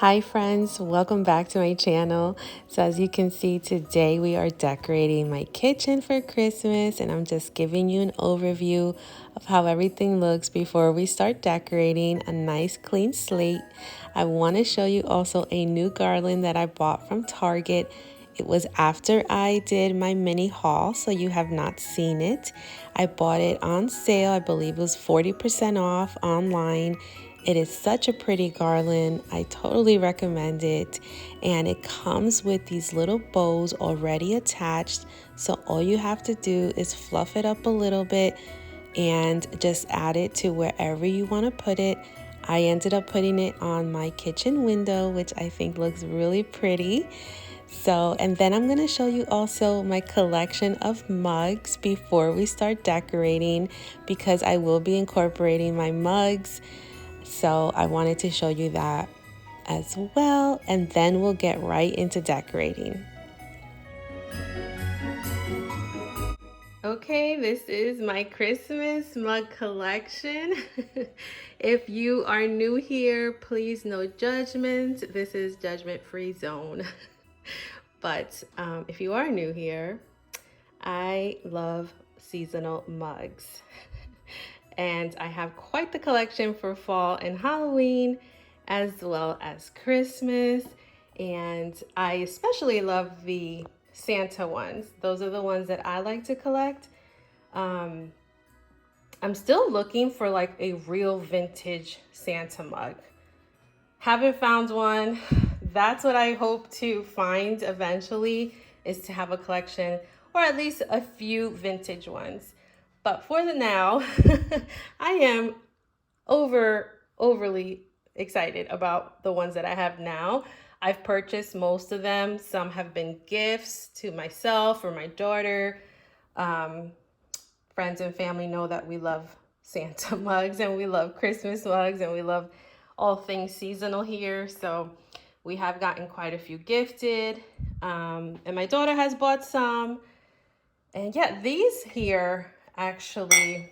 Hi friends, welcome back to my channel. So as you can see today we are decorating my kitchen for Christmas, and I'm just giving you an overview of how everything looks before we start decorating. A nice clean slate. I want to show you also a new garland that I bought from Target. It was after I did my mini haul, so you have not seen it. I bought it on sale. I believe it was 40% off online. It is such a pretty garland. I totally recommend it. And it comes with these little bows already attached. So all you have to do is fluff it up a little bit and just add it to wherever you want to put it. I ended up putting it on my kitchen window, which I think looks really pretty. So, and then I'm going to show you also my collection of mugs before we start decorating, because I will be incorporating my mugs. So I wanted to show you that as well, and then we'll get right into decorating. Okay, this is my Christmas mug collection. If you are new here, please no judgment. This is judgment-free zone. But if you are new here, I love seasonal mugs. And I have quite the collection for fall and Halloween, as well as Christmas. And I especially love the Santa ones. Those are the ones that I like to collect. I'm still looking for like a real vintage Santa mug. Haven't found one. That's what I hope to find eventually, is to have a collection or at least a few vintage ones. But for the now, I am overly excited about the ones that I have now. I've purchased most of them. Some have been gifts to myself or my daughter. Friends and family know that we love Santa mugs and we love Christmas mugs and we love all things seasonal here. So we have gotten quite a few gifted. And my daughter has bought some. And yeah, these here actually,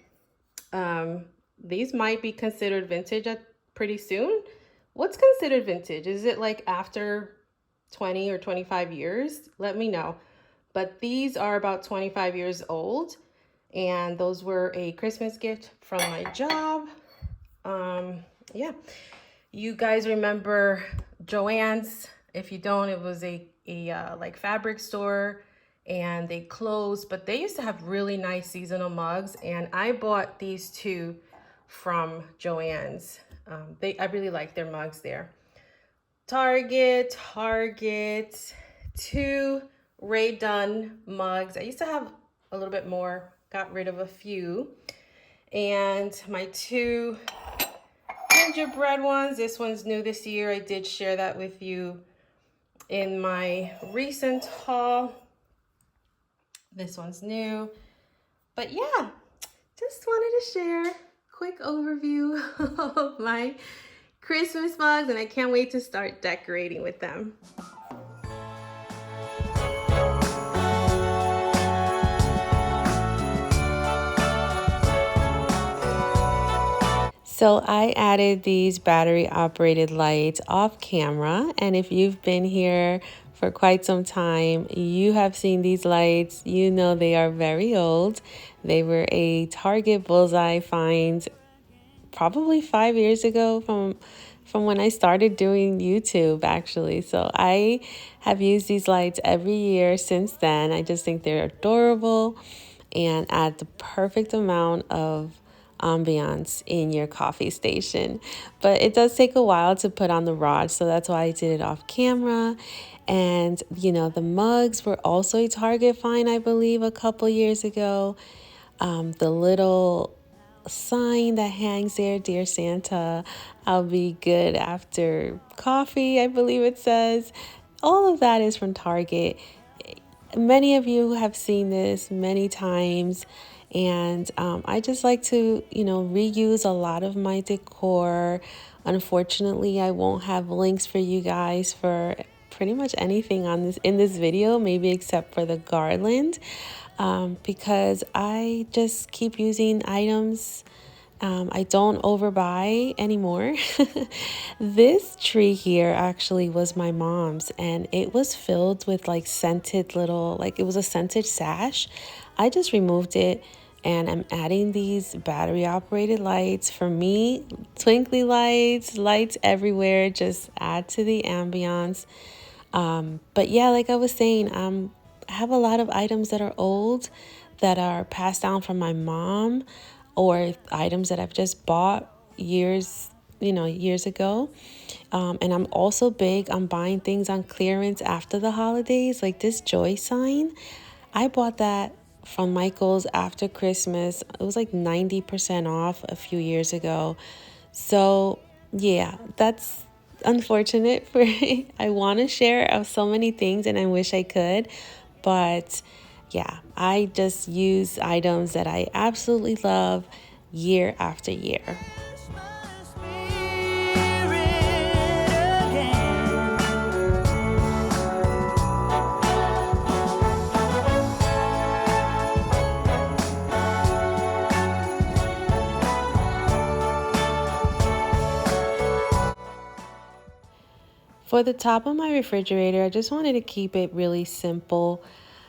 these might be considered vintage pretty soon. What's considered vintage? Is it like after 20 or 25 years? Let me know. But these are about 25 years old, and those were a Christmas gift from my job. Yeah, you guys remember Joann's? If you don't, it was a like fabric store, and they closed, but they used to have really nice seasonal mugs, and I bought these two from Joann's. I really like their mugs there. Target, two Ray Dunn mugs. I used to have a little bit more, got rid of a few. And my two gingerbread ones. This one's new this year. I did share that with you in my recent haul. This one's new. But yeah, just wanted to share a quick overview of my Christmas mugs, and I can't wait to start decorating with them. So I added these battery operated lights off camera, and if you've been here for quite some time, you have seen these lights. You know they are very old. They were a Target bullseye find probably 5 years ago from when I started doing YouTube, actually. So I have used these lights every year since then. I just think they're adorable and add the perfect amount of ambiance in your coffee station. But it does take a while to put on the rod, so that's why I did it off camera. And you know, the mugs were also a Target find, I believe, a couple years ago. The little sign that hangs there, Dear Santa, I'll be good after coffee, I believe it says. All of that is from Target. Many of you have seen this many times, and I just like to, reuse a lot of my decor. Unfortunately, I won't have links for you guys for pretty much anything in this video, maybe except for the garland, because I just keep using items I don't overbuy anymore. This tree here actually was my mom's, and it was filled with like scented little, like it was a scented sash. I just removed it and I'm adding these battery operated lights. For me, twinkly lights, lights everywhere, just add to the ambiance. But yeah, like I was saying, I have a lot of items that are old that are passed down from my mom, or items that I've just bought years ago. And I'm also big on buying things on clearance after the holidays, like this joy sign. I bought that from Michael's after Christmas. It was like 90% off a few years ago. So, yeah, that's unfortunate for I want to share of so many things and I wish I could, but yeah, I just use items that I absolutely love year after year. For the top of my refrigerator, I just wanted to keep it really simple.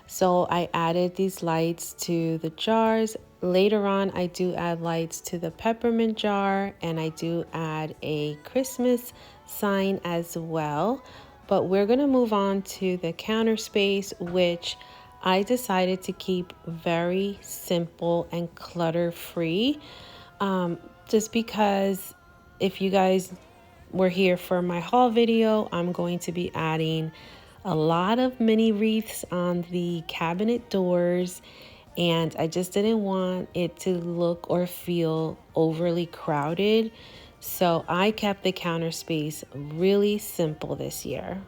So I added these lights to the jars. Later on, I do add lights to the peppermint jar, and I do add a Christmas sign as well. But we're going to move on to the counter space, which I decided to keep very simple and clutter free. Just because if you guys were here for my haul video, I'm going to be adding a lot of mini wreaths on the cabinet doors, and I just didn't want it to look or feel overly crowded. So I kept the counter space really simple this year.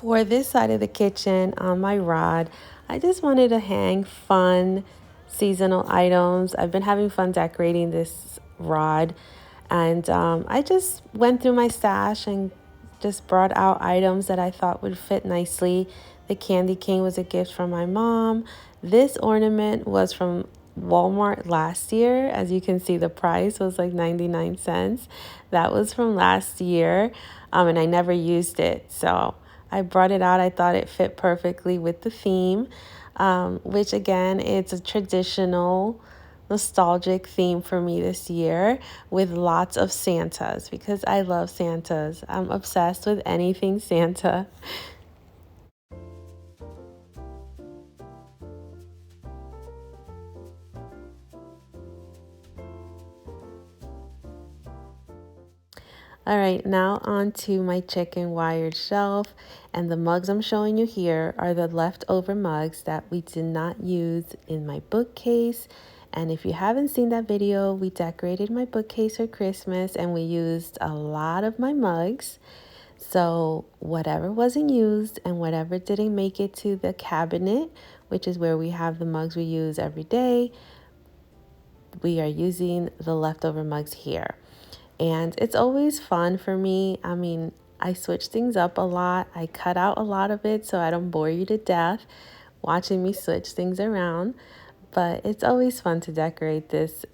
For this side of the kitchen on my rod, I just wanted to hang fun seasonal items. I've been having fun decorating this rod, and I just went through my stash and just brought out items that I thought would fit nicely. The candy cane was a gift from my mom. This ornament was from Walmart last year. As you can see, the price was like 99 cents. That was from last year, and I never used it. So I brought it out. I thought it fit perfectly with the theme, which again, it's a traditional, nostalgic theme for me this year with lots of Santas because I love Santas. I'm obsessed with anything Santa. All right, now on to my chicken wired shelf. And the mugs I'm showing you here are the leftover mugs that we did not use in my bookcase. And if you haven't seen that video, we decorated my bookcase for Christmas and we used a lot of my mugs. So whatever wasn't used and whatever didn't make it to the cabinet, which is where we have the mugs we use every day, we are using the leftover mugs here. And it's always fun for me. I mean, I switch things up a lot. I cut out a lot of it so I don't bore you to death watching me switch things around. But it's always fun to decorate this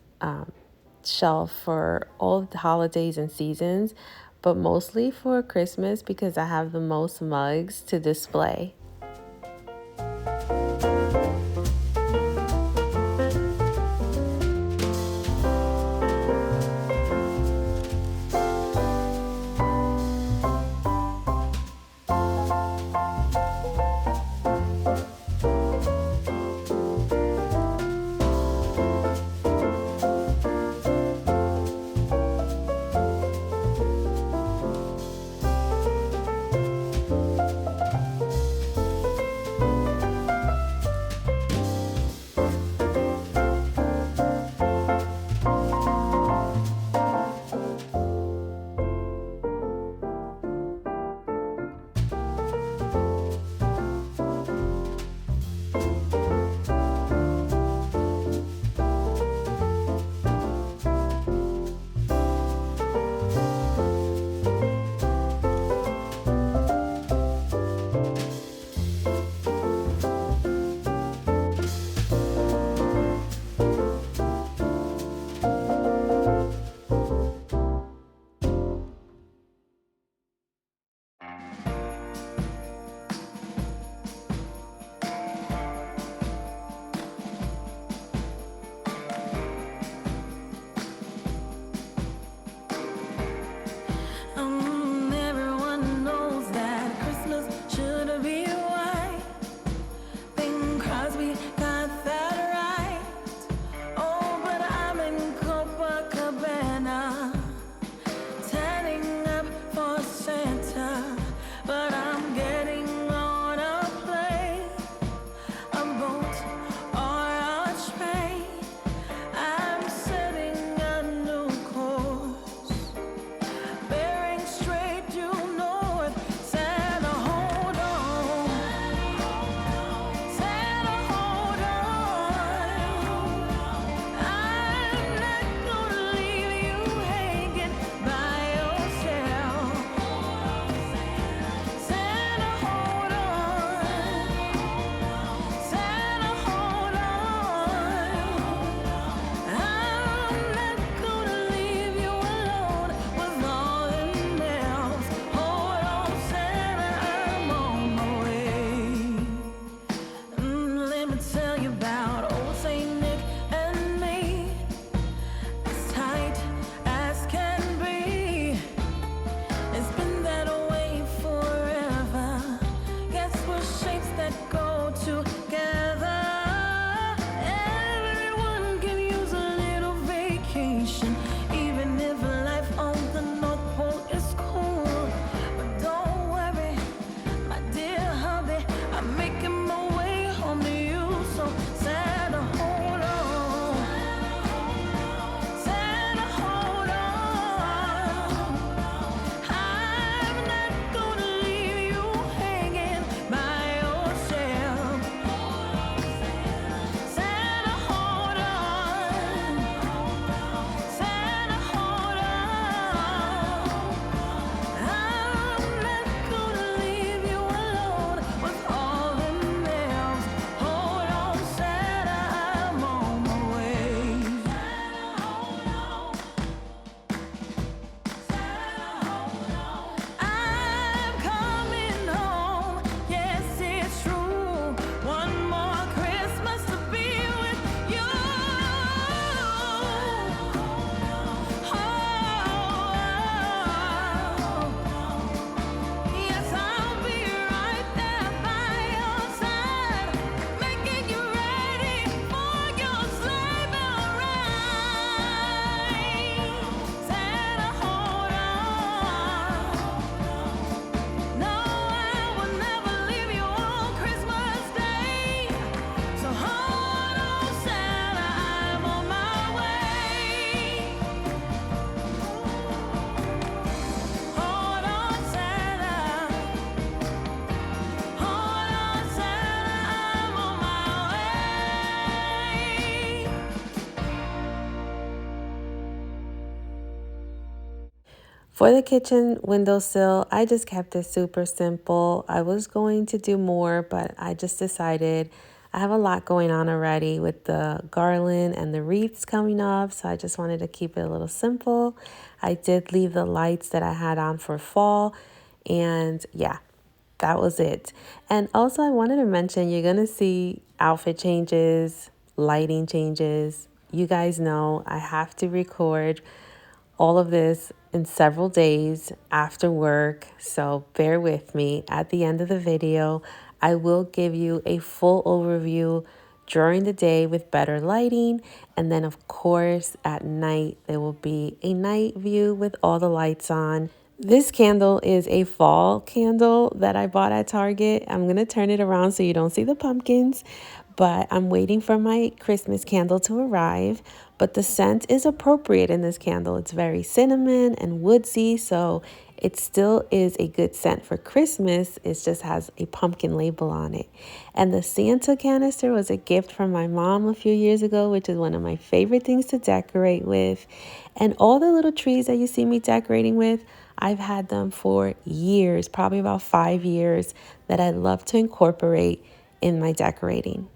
shelf for all of the holidays and seasons, but mostly for Christmas because I have the most mugs to display. For the kitchen windowsill, I just kept it super simple. I was going to do more, but I just decided I have a lot going on already with the garland and the wreaths coming up, so I just wanted to keep it a little simple. I did leave the lights that I had on for fall, and yeah, that was it. And also, I wanted to mention you're going to see outfit changes, lighting changes. You guys know I have to record all of this in several days after work, so bear with me. At the end of the video, I will give you a full overview during the day with better lighting, and then of course at night there will be a night view with all the lights on. This candle is a fall candle that I bought at Target. I'm going to turn it around so you don't see the pumpkins, but I'm waiting for my Christmas candle to arrive. But the scent is appropriate in this candle. It's very cinnamon and woodsy, so it still is a good scent for Christmas. It just has a pumpkin label on it. And the Santa canister was a gift from my mom a few years ago, which is one of my favorite things to decorate with. And all the little trees that you see me decorating with, I've had them for years, probably about 5 years, that I love to incorporate in my decorating.